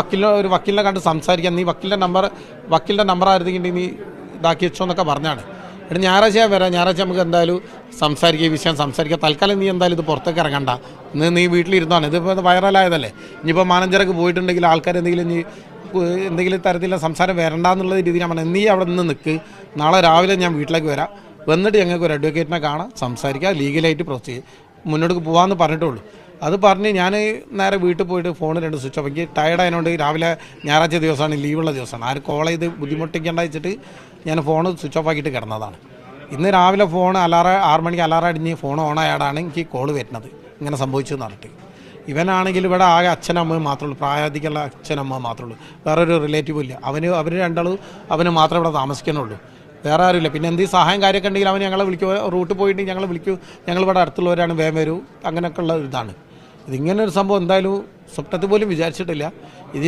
വക്കീലിനെ കണ്ട് സംസാരിക്കാൻ നീ വക്കീലിൻ്റെ നമ്പർ ആയിരുന്നെങ്കിൽ നീ ഇതാക്കി വെച്ചോ എന്നൊക്കെ പറഞ്ഞാണ്. എടാ ഞായറാഴ്ച വരാം, ഞായറാഴ്ച നമുക്ക് എന്തായാലും സംസാരിക്കുക, ഈ വിഷയം സംസാരിക്കുക. തൽക്കാലം നീ എന്തായാലും ഇത് പുറത്തേക്ക് ഇറങ്ങണ്ട, നീ വീട്ടിലിരുന്നാണ്. ഇതിപ്പോൾ വൈറലായതല്ലേ. ഇനിയിപ്പോൾ മാനേജറൊക്കെ പോയിട്ടുണ്ടെങ്കിൽ ആൾക്കാർ എന്തെങ്കിലും തരത്തിലുള്ള സംസാരം വരണ്ടെന്നുള്ള രീതിയിൽ ഞാൻ പറഞ്ഞു, നീ അവിടെ നിന്ന് നിൽക്ക്, നാളെ രാവിലെ ഞാൻ വീട്ടിലേക്ക് വരാം, വന്നിട്ട് ഞങ്ങൾക്ക് ഒരു അഡ്വക്കേറ്റിനെ കാണാം, സംസാരിക്കുക, ലീഗലായിട്ട് പ്രൊസീജ് മുന്നോട്ട് പോകാമെന്ന് പറഞ്ഞിട്ടുള്ളൂ. അത് പറഞ്ഞ് ഞാൻ നേരെ വീട്ടിൽ പോയിട്ട് ഫോൺ 2 സ്വിച്ച് ഓഫ്. എനിക്ക് ടയർഡായതുകൊണ്ട് രാവിലെ ഞായറാഴ്ച ദിവസമാണ്, ലീവുള്ള ദിവസമാണ്, ആരും കോൾ ചെയ്ത് ബുദ്ധിമുട്ടിക്കേണ്ട വെച്ചിട്ട് ഞാൻ ഫോൺ സ്വിച്ച് ഓഫ് ആക്കിയിട്ട് കിടന്നതാണ്. ഇന്ന് രാവിലെ ഫോൺ 6 മണിക്ക് അലാറം അടിഞ്ഞ് ഫോൺ ഓണായാടാണ് എനിക്ക് കോൾ വരുന്നത്, ഇങ്ങനെ സംഭവിച്ചു എന്ന് പറഞ്ഞിട്ട്. ഇവനാണെങ്കിൽ ഇവിടെ ആകെ അച്ഛനമ്മ മാത്രമേ ഉള്ളൂ, പ്രായാധികമുള്ള അച്ഛനമ്മ മാത്രമേ ഉള്ളൂ, വേറൊരു റിലേറ്റീവും ഇല്ല. അവർ രണ്ടാളും അവന് മാത്രമേ ഇവിടെ താമസിക്കാനുള്ളൂ, വേറെ ആരുമില്ല. പിന്നെ എന്ത് സഹായം കാര്യമൊക്കെ ഉണ്ടെങ്കിൽ അവൻ ഞങ്ങളെ വിളിക്കും, റൂട്ട് പോയിട്ട് ഞങ്ങളെ വിളിക്കും, ഞങ്ങളിവിടെ അടുത്തുള്ളവരാണ്, വേഗം വരൂ, അങ്ങനെയൊക്കെ ഉള്ള ഇതാണ്. ഇതിങ്ങനെ ഒരു സംഭവം എന്തായാലും സ്വപ്നത്തിൽ പോലും വിചാരിച്ചിട്ടില്ല. ഇതിന്